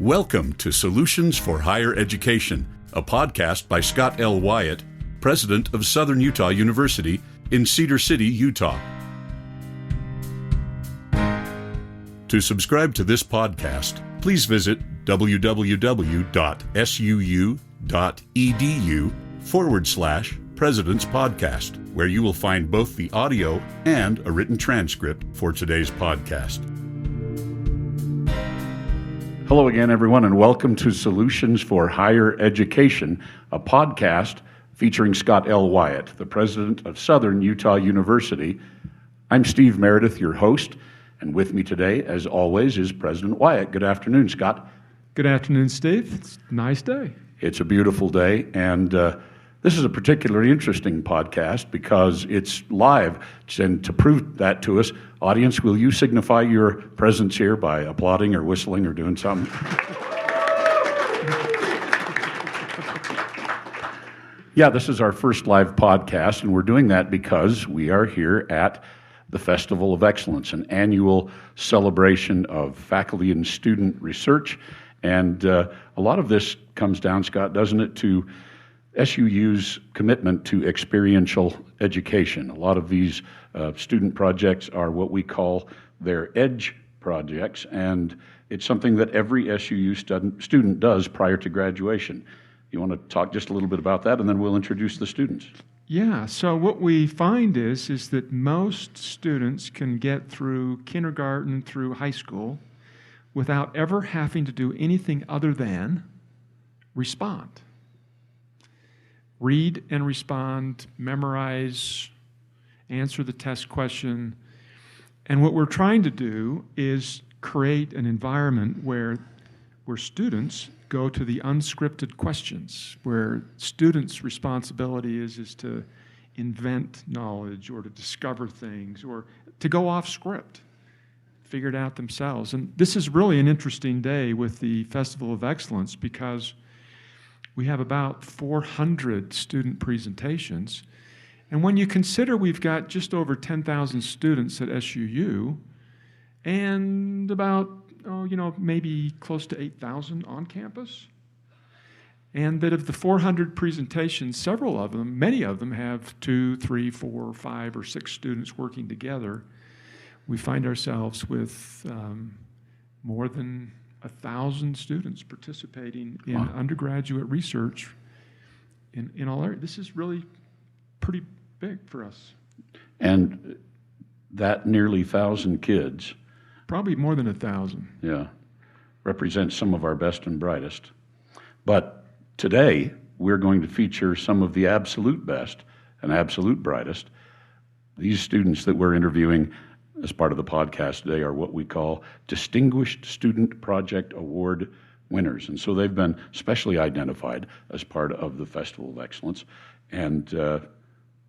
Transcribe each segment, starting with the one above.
Welcome to Solutions for Higher Education, a podcast by Scott L. Wyatt, president of Southern Utah University in Cedar City, Utah. To subscribe to this podcast, please visit www.suu.edu/President's Podcast, where you will find both the audio and a written transcript for today's podcast. Hello again, everyone, and welcome to Solutions for Higher Education, a podcast featuring Scott L. Wyatt, the president of Southern Utah University. I'm Steve Meredith, your host, and with me today, as always, is President Wyatt. Good afternoon, Scott. Good afternoon, Steve. It's a nice day. It's a beautiful day, and this is a particularly interesting podcast because it's live. And to prove that to us, audience, will you signify your presence here by applauding or whistling or doing something? Yeah, this is our first live podcast, and we're doing that because we are here at the Festival of Excellence, an annual celebration of faculty and student research. And a lot of this comes down, Scott, doesn't it, to SUU's commitment to experiential education. A lot of these student projects are what we call their EDGE projects, and it's something that every SUU student does prior to graduation. You want to talk just a little bit about that, and then we'll introduce the students. Yeah, so what we find is that most students can get through kindergarten through high school without ever having to do anything other than respond. Read and respond, memorize, answer the test question. And what we're trying to do is create an environment where students go to the unscripted questions, where students' responsibility is to invent knowledge or to discover things or to go off script, figure it out themselves. And this is really an interesting day with the Festival of Excellence because we have about 400 student presentations. And when you consider we've got just over 10,000 students at SUU and about, maybe close to 8,000 on campus, and that of the 400 presentations, many of them have 2, 3, 4, 5, or 6 students working together, we find ourselves with more than 1,000 students participating in undergraduate research in all areas. This is really pretty big for us. And that nearly 1,000 kids, probably more than 1,000. Yeah, represents some of our best and brightest. But today, we're going to feature some of the absolute best and absolute brightest. These students that we're interviewing as part of the podcast today are what we call Distinguished Student Project Award winners. And so they've been specially identified as part of the Festival of Excellence. And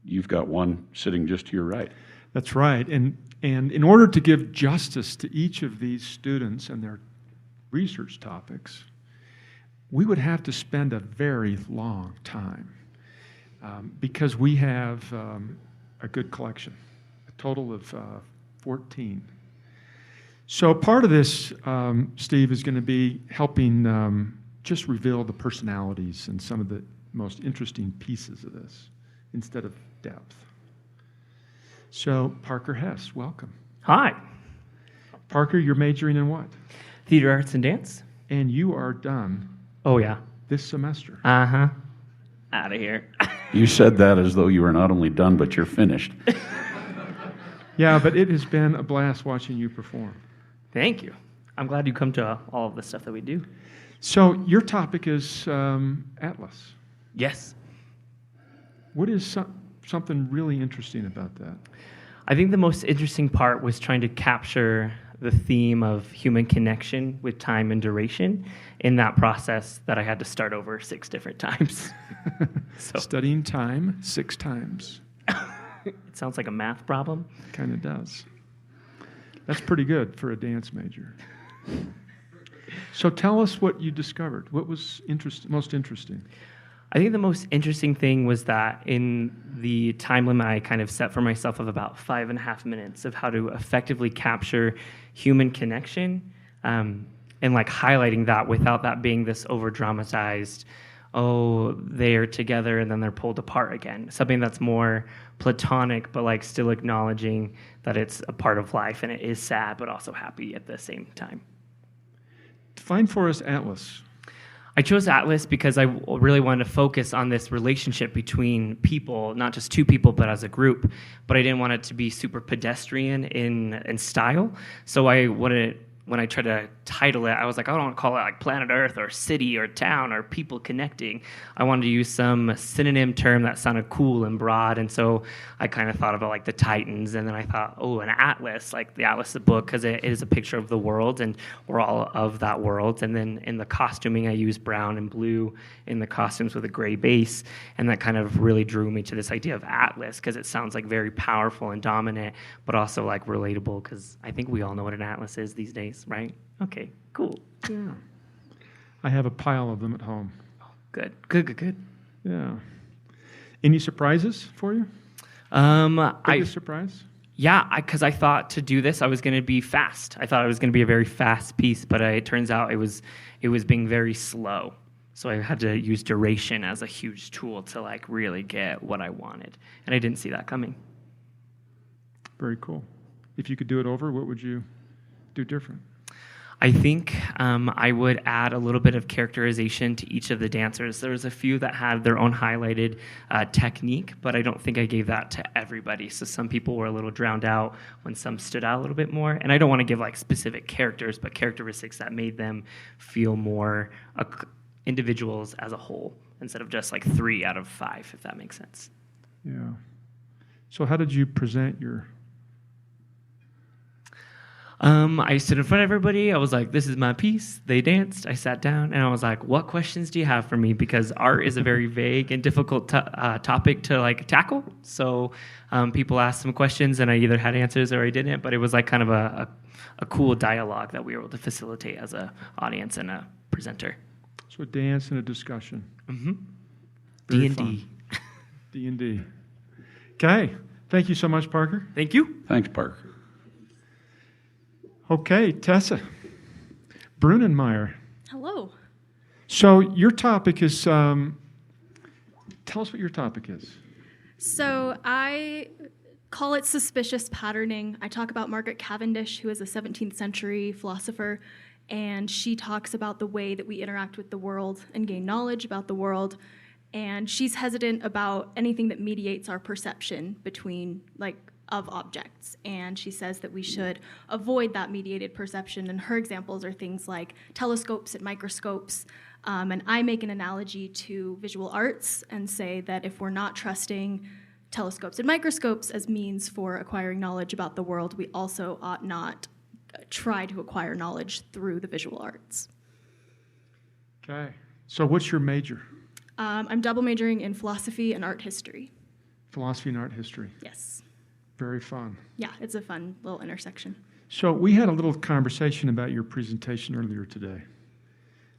you've got one sitting just to your right. That's right. And in order to give justice to each of these students and their research topics, we would have to spend a very long time because we have a good collection, a total of 14. So part of this, Steve, is going to be helping just reveal the personalities and some of the most interesting pieces of this instead of depth. So Parker Hess, welcome. Hi. Parker, you're majoring in what? Theater, arts, and dance. And you are done. Oh, yeah. This semester. Uh-huh. Out of here. You said that as though you were not only done, but you're finished. Yeah, but it has been a blast watching you perform. Thank you. I'm glad you come to all of the stuff that we do. So your topic is Atlas. Yes. What is something really interesting about that? I think the most interesting part was trying to capture the theme of human connection with time and duration in that process that I had to start over 6 different times. Studying time 6 times. It sounds like a math problem. Kind of does. That's pretty good for a dance major. So tell us what you discovered. What was most interesting? I think the most interesting thing was that in the time limit I kind of set for myself of about 5.5 minutes of how to effectively capture human connection, and like highlighting that without that being this over dramatized, oh, they're together and then they're pulled apart again. Something that's more platonic, but like still acknowledging that it's a part of life and it is sad, but also happy at the same time. Define for us Atlas. I chose Atlas because I really wanted to focus on this relationship between people, not just two people, but as a group. But I didn't want it to be super pedestrian in style. So I wanted, when I tried to title it, I was like, I don't want to call it like planet Earth or city or town or people connecting. I wanted to use some synonym term that sounded cool and broad. And so I kind of thought about like the Titans. And then I thought, oh, an atlas, like the Atlas of book, because it is a picture of the world and we're all of that world. And then in the costuming, I used brown and blue in the costumes with a gray base. And that kind of really drew me to this idea of atlas because it sounds like very powerful and dominant, but also like relatable because I think we all know what an atlas is these days, right? Okay, cool. Yeah. I have a pile of them at home. Good. Yeah. Any surprises for you? Biggest surprise? Yeah, because I thought to do this, I was going to be fast. I thought it was going to be a very fast piece, but it turns out it was being very slow. So I had to use duration as a huge tool to like really get what I wanted, and I didn't see that coming. Very cool. If you could do it over, what would you do different? I think I would add a little bit of characterization to each of the dancers. There was a few that had their own highlighted technique, but I don't think I gave that to everybody. So some people were a little drowned out when some stood out a little bit more. And I don't want to give like specific characters, but characteristics that made them feel more individuals as a whole instead of just like 3 out of 5, if that makes sense. Yeah. So how did you present your... I stood in front of everybody. I was like, this is my piece. They danced. I sat down, and I was like, what questions do you have for me? Because art is a very vague and difficult topic to like tackle. So people asked some questions, and I either had answers or I didn't. But it was like kind of a cool dialogue that we were able to facilitate as an audience and a presenter. So a dance and a discussion. Mm-hmm. D&D. D&D. Okay. Thank you so much, Parker. Thank you. Thanks, Parker. Okay, Tessa Brunenmeyer. Hello. So your topic is, tell us what your topic is. So I call it suspicious patterning. I talk about Margaret Cavendish, who is a 17th century philosopher, and she talks about the way that we interact with the world and gain knowledge about the world. And she's hesitant about anything that mediates our perception between, of objects, and she says that we should avoid that mediated perception, and her examples are things like telescopes and microscopes, and I make an analogy to visual arts and say that if we're not trusting telescopes and microscopes as means for acquiring knowledge about the world, we also ought not try to acquire knowledge through the visual arts. Okay, so what's your major? I'm double majoring in philosophy and art history. Philosophy and art history. Yes. Very fun. Yeah, it's a fun little intersection. So we had a little conversation about your presentation earlier today.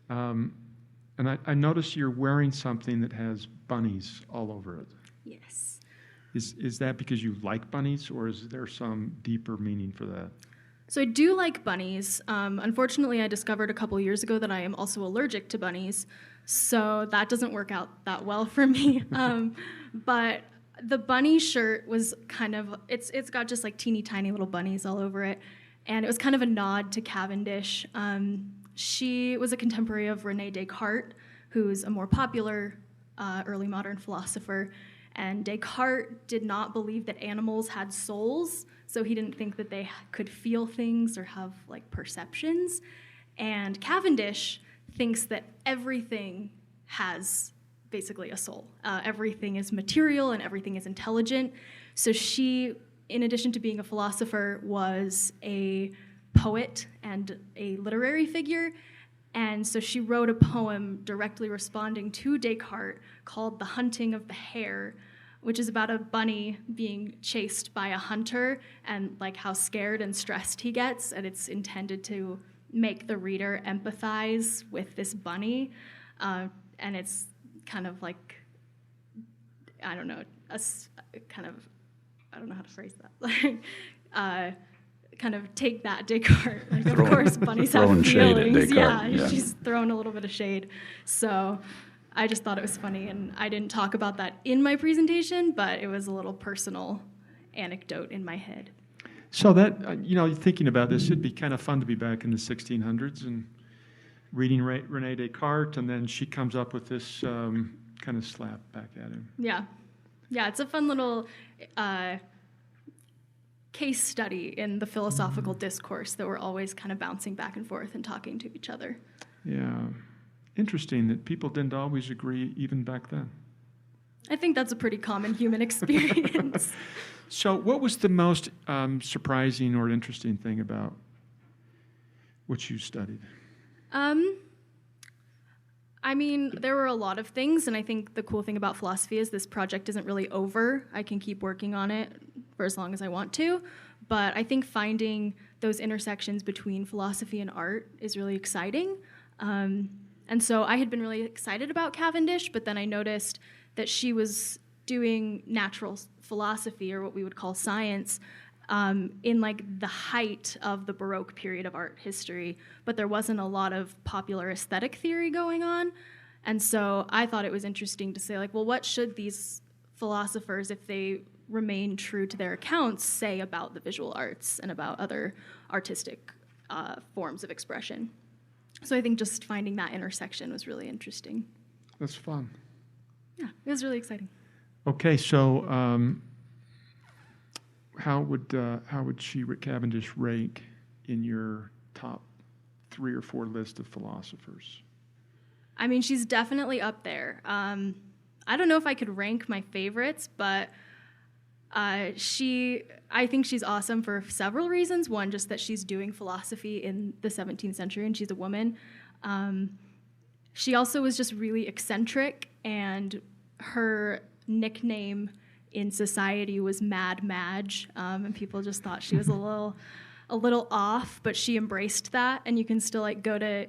And I noticed you're wearing something that has bunnies all over it. Yes. Is that because you like bunnies, or is there some deeper meaning for that? So I do like bunnies. Unfortunately, I discovered a couple years ago that I am also allergic to bunnies, so that doesn't work out that well for me. But the bunny shirt was kind of, it's got just like teeny tiny little bunnies all over it, and it was kind of a nod to Cavendish. She was a contemporary of René Descartes, who's a more popular early modern philosopher, and Descartes did not believe that animals had souls, so he didn't think that they could feel things or have like perceptions, and Cavendish thinks that everything has basically a soul. Everything is material and everything is intelligent. So she, in addition to being a philosopher, was a poet and a literary figure. And so she wrote a poem directly responding to Descartes called The Hunting of the Hare, which is about a bunny being chased by a hunter and like how scared and stressed he gets. And it's intended to make the reader empathize with this bunny. And it's kind of like, I don't know, I don't know how to phrase that. kind of take that Descartes. Like, of course, bunnies have throwing shade at feelings. Descartes, Yeah, yeah. she's throwing a little bit of shade. So I just thought it was funny, and I didn't talk about that in my presentation, but it was a little personal anecdote in my head. So that, thinking about this, it'd be kind of fun to be back in the 1600s and reading René Descartes, and then she comes up with this kind of slap back at him. Yeah. Yeah, it's a fun little case study in the philosophical discourse that we're always kind of bouncing back and forth and talking to each other. Yeah. Interesting that people didn't always agree even back then. I think that's a pretty common human experience. So what was the most surprising or interesting thing about what you studied? I mean, there were a lot of things, and I think the cool thing about philosophy is this project isn't really over. I can keep working on it for as long as I want to, but I think finding those intersections between philosophy and art is really exciting. And so I had been really excited about Cavendish, but then I noticed that she was doing natural philosophy, or what we would call science, in like the height of the Baroque period of art history, but there wasn't a lot of popular aesthetic theory going on. And so I thought it was interesting to say, like, well, what should these philosophers, if they remain true to their accounts, say about the visual arts and about other artistic forms of expression? So I think just finding that intersection was really interesting. That's fun. Yeah, it was really exciting. Okay, so how would Cavendish rank in your top 3 or 4 list of philosophers? I mean, she's definitely up there. I don't know if I could rank my favorites, but I think she's awesome for several reasons. One, just that she's doing philosophy in the 17th century, and she's a woman. She also was just really eccentric, and her nickname in society was Mad Madge, and people just thought she was a little off, but she embraced that. And you can still like go to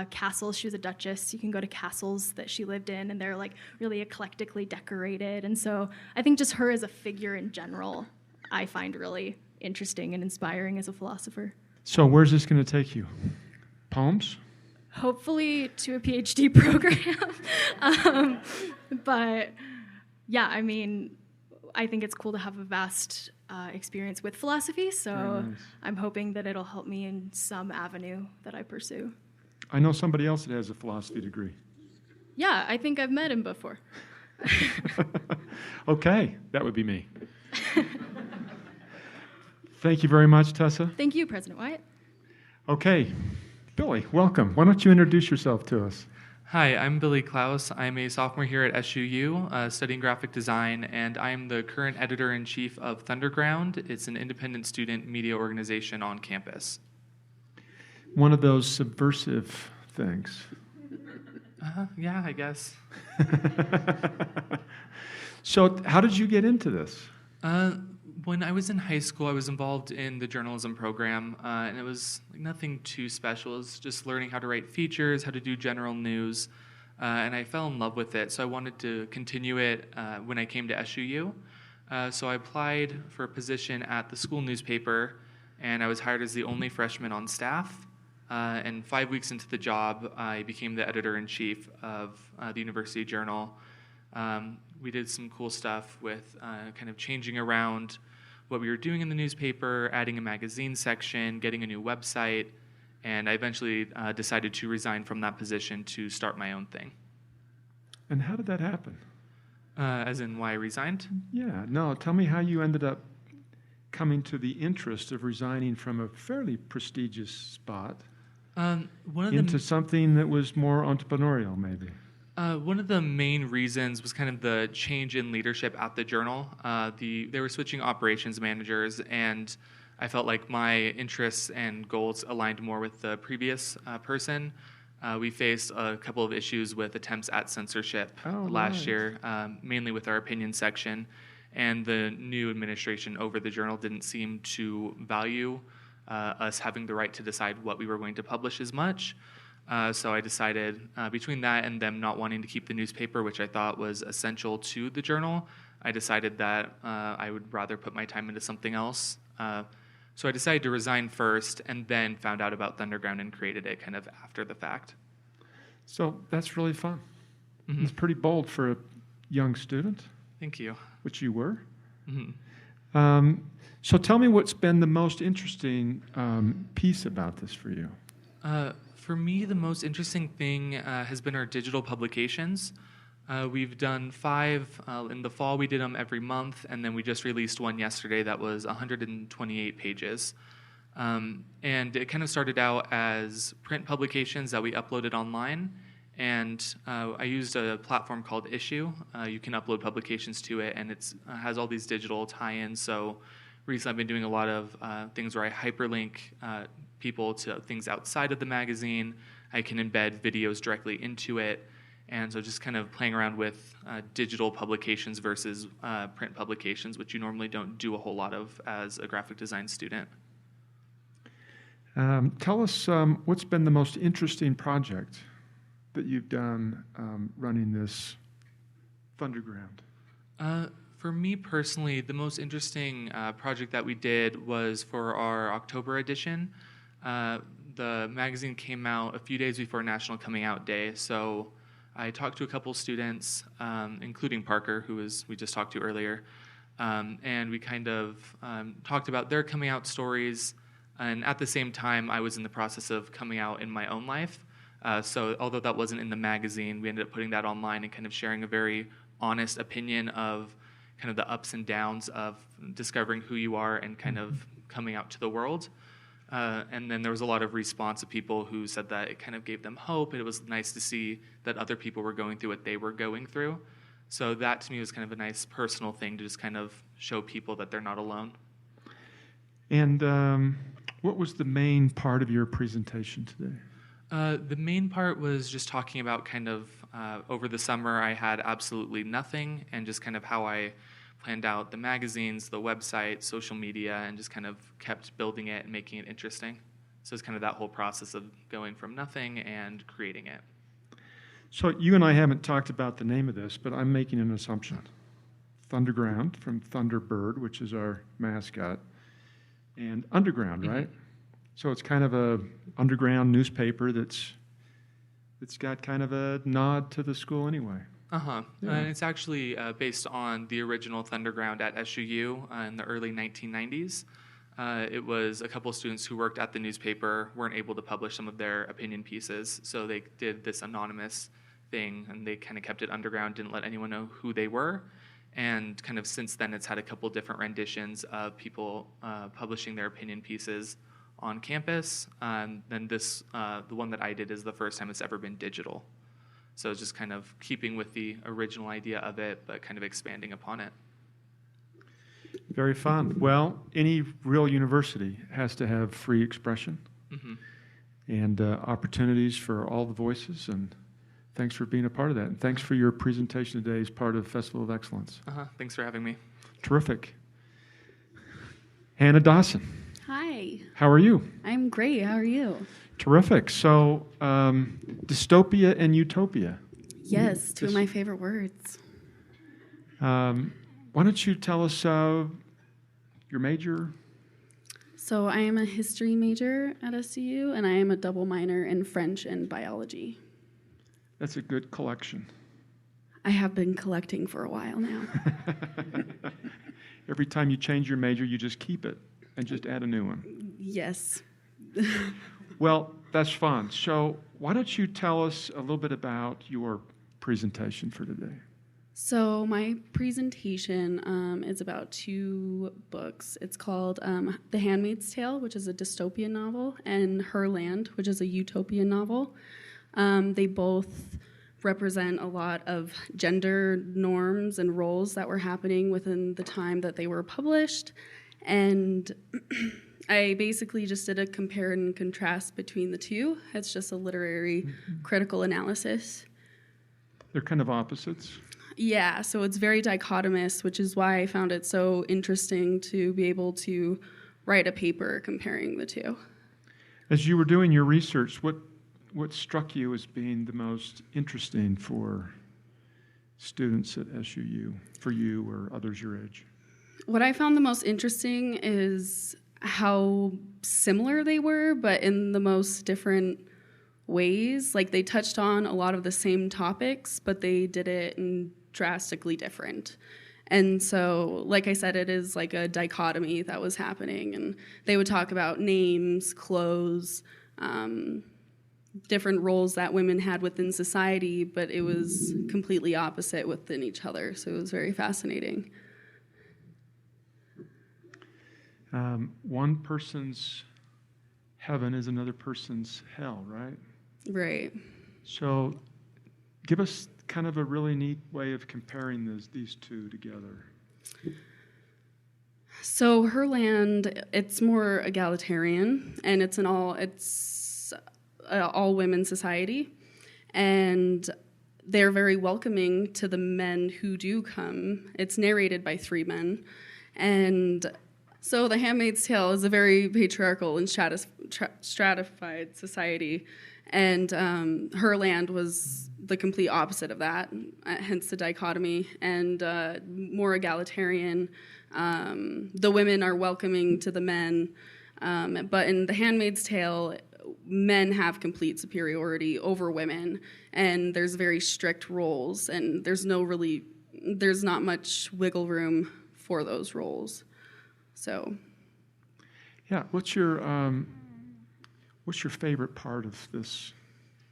castles. She was a duchess. You can go to castles that she lived in, and they're like really eclectically decorated. And so I think just her as a figure in general, I find really interesting and inspiring as a philosopher. So where's this going to take you? Poems? Hopefully to a PhD program. But yeah, I mean, I think it's cool to have a vast experience with philosophy, so nice. I'm hoping that it'll help me in some avenue that I pursue. I know somebody else that has a philosophy degree. Yeah, I think I've met him before. Okay, that would be me. Thank you very much, Tessa. Thank you, President Wyatt. Okay, Billy, welcome. Why don't you introduce yourself to us? Hi, I'm Billy Klaus. I'm a sophomore here at SUU, studying graphic design, and I'm the current editor-in-chief of Thunderground. It's an independent student media organization on campus. One of those subversive things. Yeah, I guess. So how did you get into this? When I was in high school, I was involved in the journalism program, and it was like nothing too special. It was just learning how to write features, how to do general news, and I fell in love with it. So I wanted to continue it when I came to SUU. So I applied for a position at the school newspaper, and I was hired as the only freshman on staff. And 5 weeks into the job, I became the editor-in-chief of the University Journal. We did some cool stuff with kind of changing around what we were doing in the newspaper, adding a magazine section, getting a new website, and I eventually decided to resign from that position to start my own thing. And how did that happen? As in why I resigned? Yeah, no, tell me how you ended up coming to the interest of resigning from a fairly prestigious spot into something that was more entrepreneurial, maybe. One of the main reasons was kind of the change in leadership at the Journal. They were switching operations managers, and I felt like my interests and goals aligned more with the previous person. We faced a couple of issues with attempts at censorship last year, mainly with our opinion section, and the new administration over the Journal didn't seem to value us having the right to decide what we were going to publish as much. So I decided between that and them not wanting to keep the newspaper, which I thought was essential to the Journal, I decided that I would rather put my time into something else. So I decided to resign first and then found out about Thunderground and created it kind of after the fact. So that's really fun. Mm-hmm. It's pretty bold for a young student, Thank you. which you were. Mm-hmm. So tell me what's been the most interesting piece about this for you. For me, the most interesting thing has been our digital publications. We've done 5. In the fall, we did them every month, and then we just released one yesterday that was 128 pages. And it kind of started out as print publications that we uploaded online, and I used a platform called Issue. You can upload publications to it, and it has all these digital tie-ins. So recently I've been doing a lot of things where I hyperlink people to things outside of the magazine. I can embed videos directly into it. And so just kind of playing around with digital publications versus print publications, which you normally don't do a whole lot of as a graphic design student. Tell us what's been the most interesting project that you've done running this Thunderground. For me personally, the most interesting project that we did was for our October edition. The magazine came out a few days before National Coming Out Day, so I talked to a couple students, including Parker, we just talked to earlier, and we kind of talked about their coming out stories. And at the same time, I was in the process of coming out in my own life. So although that wasn't in the magazine, we ended up putting that online and kind of sharing a very honest opinion of kind of the ups and downs of discovering who you are and kind of coming out to the world. And then there was a lot of response of people who said that it kind of gave them hope. It was nice to see that other people were going through what they were going through. So that to me was kind of a nice personal thing to just kind of show people that they're not alone. And what was the main part of your presentation today? The main part was just talking about kind of over the summer I had absolutely nothing, and just kind of how I planned out the magazines, the website, social media, and just kind of kept building it and making it interesting. So it's kind of that whole process of going from nothing and creating it. So you and I haven't talked about the name of this, but I'm making an assumption. Thunderground, from Thunderbird, which is our mascot, and Underground, right? So it's kind of a underground newspaper that's got kind of a nod to the school anyway. Uh-huh. Yeah. And it's actually based on the original Thunderground at SUU in the early 1990s. It was a couple of students who worked at the newspaper weren't able to publish some of their opinion pieces, so they did this anonymous thing, and they kind of kept it underground, didn't let anyone know who they were. And kind of since then, it's had a couple different renditions of people publishing their opinion pieces on campus. And then this, the one that I did, is the first time it's ever been digital. So it's just kind of keeping with the original idea of it, but kind of expanding upon it. Very fun. Well, any real university has to have free expression and opportunities for all the voices, and thanks for being a part of that. And thanks for your presentation today as part of Festival of Excellence. Thanks for having me. Terrific. Hannah Dawson. Hi. How are you? I'm great. How are you? Terrific. So, dystopia and utopia. Yes, two of my favorite words. Why don't you tell us your major? So I am a history major at SUU, and I am a double minor in French and biology. That's a good collection. I have been collecting for a while now. Every time you change your major, you just keep it and just add a new one. Yes. Well, that's fun. So why don't you tell us a little bit about your presentation for today? So my presentation is about 2 books. It's called The Handmaid's Tale, which is a dystopian novel, and Her Land, which is a utopian novel. They both represent a lot of gender norms and roles that were happening within the time that they were published. And I basically just did a compare and contrast between the two. It's just a literary critical analysis. They're kind of opposites. Yeah, so it's very dichotomous, which is why I found it so interesting to be able to write a paper comparing the two. As you were doing your research, what struck you as being the most interesting for students at SUU, for you or others your age? What I found the most interesting is how similar they were, but in the most different ways. Like, they touched on a lot of the same topics, but they did it in drastically different. And so, like I said, it is like a dichotomy that was happening. And they would talk about names, clothes, different roles that women had within society, but it was completely opposite within each other. So it was very fascinating. One person's heaven is another person's hell, right? Right. So give us kind of a really neat way of comparing these two together. So her land, it's more egalitarian, and it's an all women society, and they're very welcoming to the men who do come. It's narrated by 3 men, and so The Handmaid's Tale is a very patriarchal and stratified society, and her land was the complete opposite of that, hence the dichotomy, and more egalitarian. The women are welcoming to the men, but in The Handmaid's Tale, men have complete superiority over women, and there's very strict roles, and there's not much wiggle room for those roles. So, yeah, what's your favorite part of this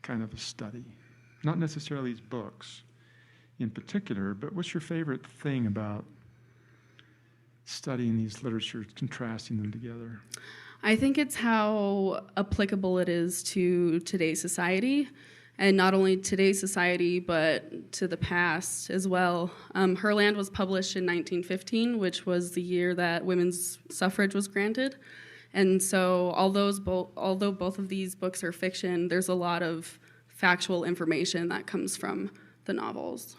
kind of a study? Not necessarily these books in particular, but what's your favorite thing about studying these literatures, contrasting them together? I think it's how applicable it is to today's society, and not only today's society, but to the past as well. Her Land was published in 1915, which was the year that women's suffrage was granted. And so although both of these books are fiction, there's a lot of factual information that comes from the novels.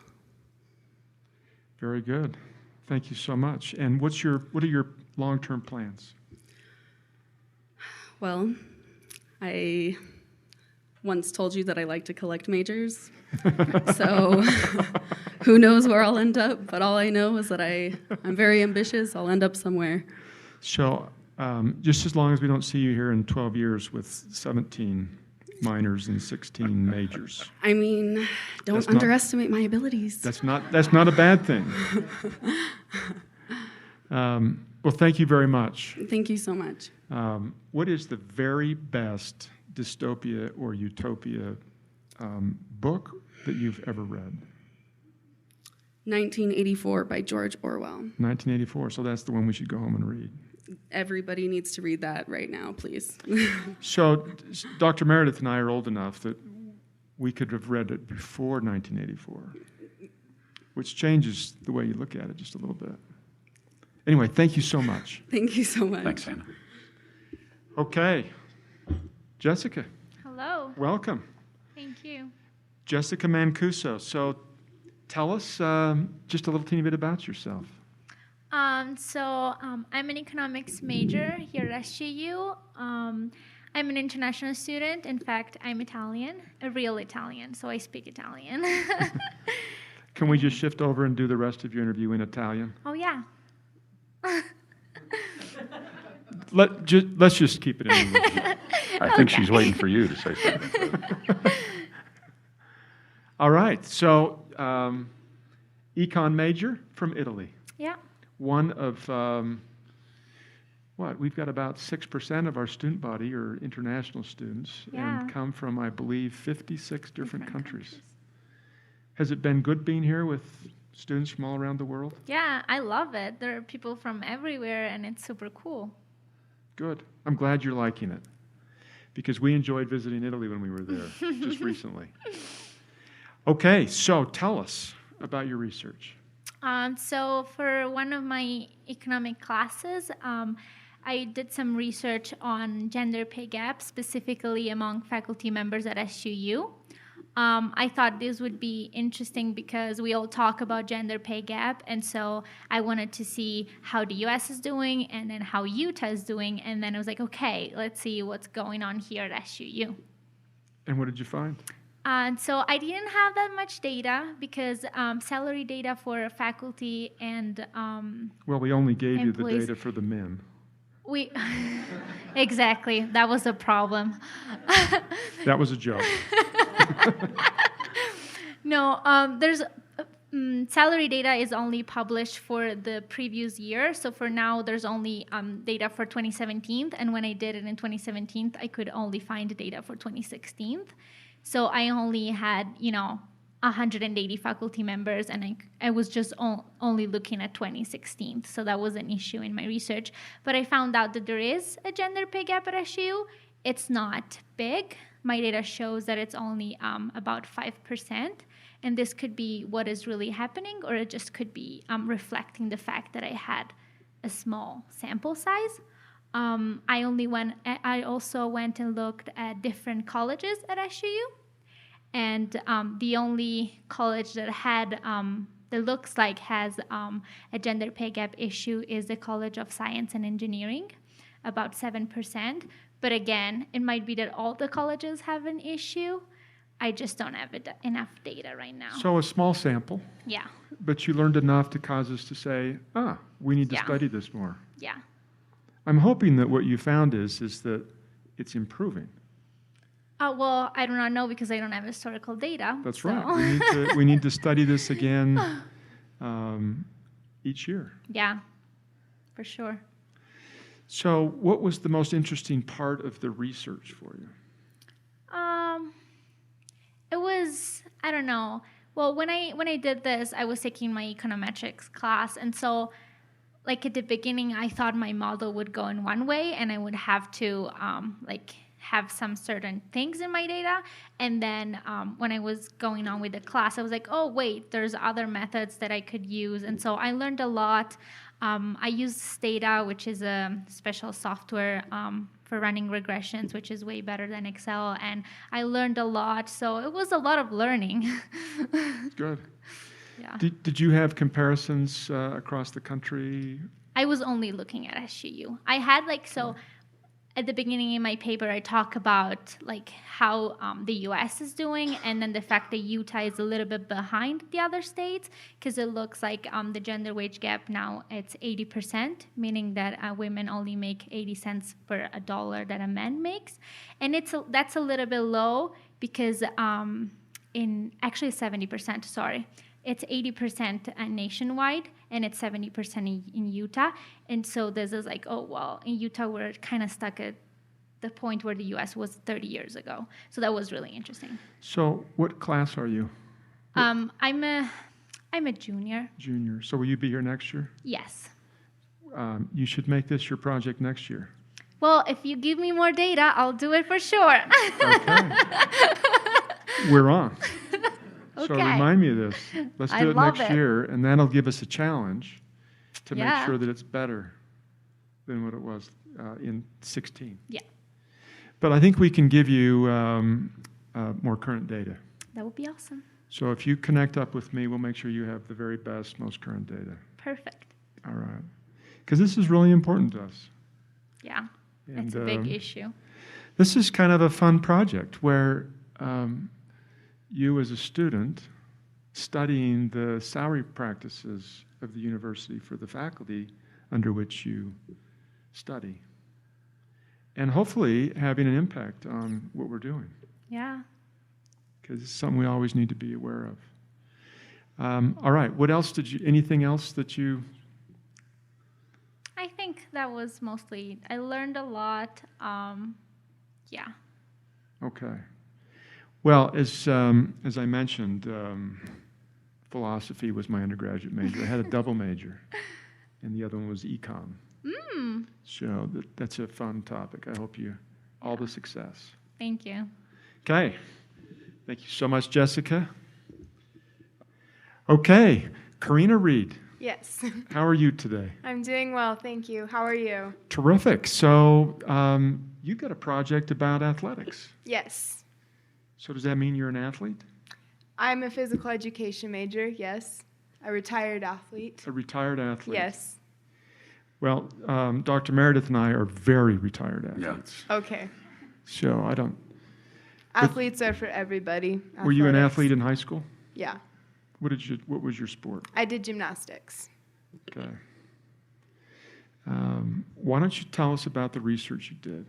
Very good. Thank you so much. And what are your long-term plans? Well, I once told you that I like to collect majors. So who knows where I'll end up, but all I know is that I'm very ambitious. I'll end up somewhere. So just as long as we don't see you here in 12 years with 17 minors and 16 majors. I mean, don't underestimate my abilities. That's not a bad thing. Well, thank you very much. Thank you so much. What is the very best dystopia or utopia book that you've ever read? 1984 by George Orwell. 1984, so that's the one we should go home and read. Everybody needs to read that right now, please. So Dr. Meredith and I are old enough that we could have read it before 1984, which changes the way you look at it just a little bit. Anyway, thank you so much. Thank you so much. Thanks, Anna. Okay. Jessica. Hello. Welcome. Thank you. Jessica Mancuso. So tell us just a little teeny bit about yourself. I'm an economics major here at SGU. I'm an international student. In fact, I'm Italian, a real Italian, so I speak Italian. Can we just shift over and do the rest of your interview in Italian? Oh, yeah. Let's just keep it in English. I think she's waiting for you to say something. All right. So, econ major from Italy. Yeah. One of, we've got about 6% of our student body are international students and come from, I believe, 56 different countries. Has it been good being here with students from all around the world? Yeah, I love it. There are people from everywhere, and it's super cool. Good. I'm glad you're liking it, because we enjoyed visiting Italy when we were there just recently. Okay, so tell us about your research. So for one of my economic classes, I did some research on gender pay gap, specifically among faculty members at SUU. I thought this would be interesting because we all talk about gender pay gap, and so I wanted to see how the US is doing and then how Utah is doing, and then I was like, okay, let's see what's going on here at SUU. And what did you find? So I didn't have that much data because salary data for faculty and well, we only gave you the employees. data for the men. We exactly, that was a problem. That was a joke. No, there's salary data is only published for the previous year. So for now, there's only data for 2017. And when I did it in 2017, I could only find data for 2016. So I only had, 180 faculty members, and I was just only looking at 2016. So that was an issue in my research. But I found out that there is a gender pay gap at SU. It's not big. My data shows that it's only about 5%. And this could be what is really happening, or it just could be reflecting the fact that I had a small sample size. I also went and looked at different colleges at SUU. And the only college that had that looks like has a gender pay gap issue is the College of Science and Engineering, about 7%. But again, it might be that all the colleges have an issue. I just don't have enough data right now. So a small sample, Yeah, but you learned enough to cause us to say, we need to Yeah. study this more. yeah. I'm hoping that what you found is that it's improving. Well, I do not know because I don't have historical data. That's so- right. We need to study this again each year. Yeah, for sure. So what was the most interesting part of the research for you? It was, I don't know. Well, when I did this, I was taking my econometrics class, and so like at the beginning, I thought my model would go in one way, and I would have to have some certain things in my data. And then when I was going on with the class, I was like, oh wait, there's other methods that I could use, and so I learned a lot. I used Stata, which is a special software for running regressions, which is way better than Excel, and I learned a lot. So it was a lot of learning. Good. Yeah. Did you have comparisons across the country? I was only looking at SUU. I had at the beginning in my paper, I talk about how the U.S. is doing, and then the fact that Utah is a little bit behind the other states, because it looks like the gender wage gap now it's 80%, meaning that women only make 80 cents per a dollar that a man makes, and that's a little bit low because in actually 70%. Sorry. It's 80% nationwide, and it's 70% in Utah. And so this is in Utah, we're kind of stuck at the point where the U.S. was 30 years ago. So that was really interesting. So what class are you? I'm a junior. Junior. So will you be here next year? Yes. You should make this your project next year. Well, if you give me more data, I'll do it for sure. Okay. We're on. So Okay. remind me of this. Let's I do it love next it. year, and that'll give us a challenge to make Yeah. sure that it's better than what it was in 16. Yeah. But I think we can give you more current data. That would be awesome. So if you connect up with me, we'll make sure you have the very best, most current data. Perfect. All right. Because this is really important to us. Yeah. And, It's a big issue. This is kind of a fun project where you as a student studying the salary practices of the university for the faculty under which you study, and hopefully having an impact on what we're doing, Yeah. because it's something we always need to be aware of. All right, what else anything else that you... I think that was mostly, I learned a lot. Yeah. Okay. Well, as I mentioned, philosophy was my undergraduate major. I had a double major, and the other one was econ. So that's a fun topic. I hope you all the success. Thank you. Okay. Thank you so much, Jessica. Okay, Karina Reed, Yes, how are you today? I'm doing well, thank you. How are you? Terrific. So you got a project about athletics. Yes, So does that mean you're an athlete? I'm a physical education major, yes. A retired athlete. A retired athlete? Yes. Well, Dr. Meredith and I are very retired athletes. Okay. So I don't... Athletes are for everybody. Were you an Athletics. athlete in high school? Yeah. What was your sport? I did gymnastics. Okay. Why don't you tell us about the research you did?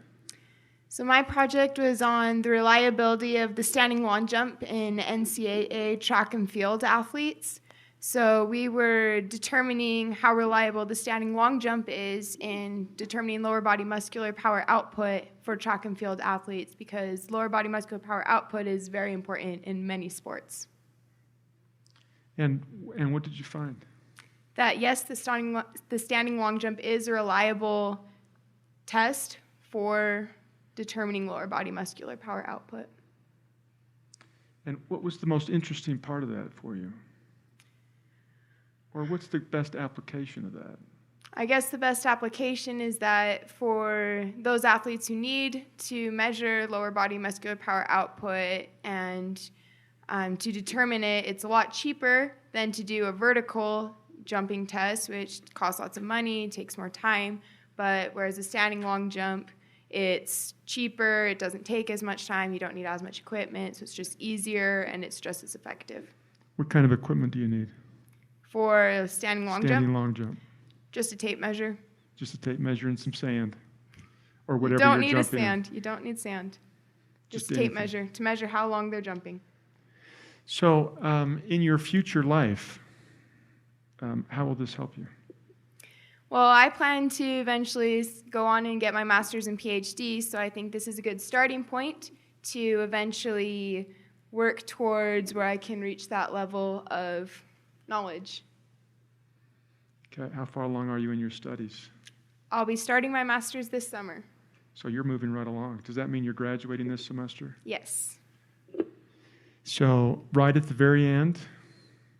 So my project was on the reliability of the standing long jump in NCAA track and field athletes. So we were determining how reliable the standing long jump is in determining lower body muscular power output for track and field athletes, because lower body muscular power output is very important in many sports. And what did you find? That yes, the standing long jump is a reliable test for determining lower body muscular power output. And what was the most interesting part of that for you? Or what's the best application of that? I guess the best application is that for those athletes who need to measure lower body muscular power output and to determine it, it's a lot cheaper than to do a vertical jumping test, which costs lots of money, takes more time. But whereas a standing long jump, it's cheaper, it doesn't take as much time, you don't need as much equipment, so it's just easier and it's just as effective. What kind of equipment do you need? For a standing long jump? Long jump. Just a tape measure. Just a tape measure and some sand. Or whatever You don't you're need a jumping sand. You don't need sand. Just a tape anything. measure to measure how long they're jumping. So in your future life, how will this help you? Well, I plan to eventually go on and get my master's and PhD, so I think this is a good starting point to eventually work towards where I can reach that level of knowledge. Okay, how far along are you in your studies? I'll be starting my master's this summer. So you're moving right along. Does that mean you're graduating this semester? Yes. So right at the very end,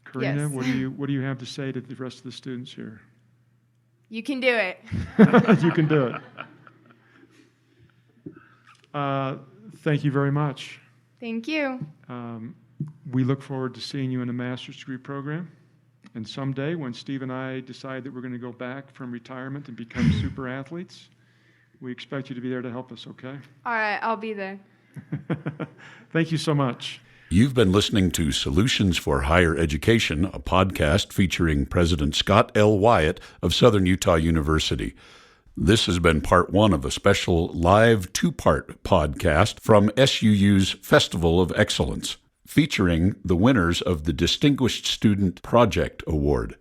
Karina, Yes. what do you have to say to the rest of the students here? You can do it. You can do it. Thank you very much. Thank you. We look forward to seeing you in a master's degree program. And someday, when Steve and I decide that we're going to go back from retirement and become super athletes, we expect you to be there to help us, okay? All right, I'll be there. Thank you so much. You've been listening to Solutions for Higher Education, a podcast featuring President Scott L. Wyatt of Southern Utah University. This has been part one of a special live two-part podcast from SUU's Festival of Excellence, featuring the winners of the Distinguished Student Project Award.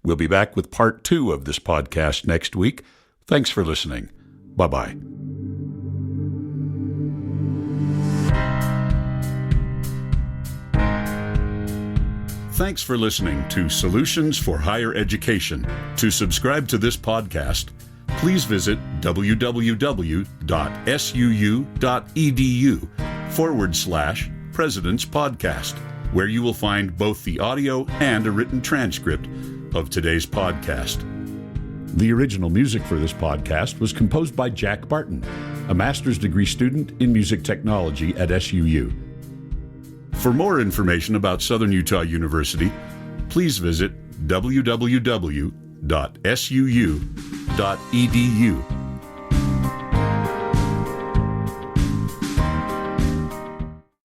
We'll be back with part two of this podcast next week. Thanks for listening. Bye-bye. Thanks for listening to Solutions for Higher Education. To subscribe to this podcast, please visit www.suu.edu/President's Podcast, where you will find both the audio and a written transcript of today's podcast. The original music for this podcast was composed by Jack Barton, a master's degree student in music technology at SUU. For more information about Southern Utah University, please visit www.suu.edu.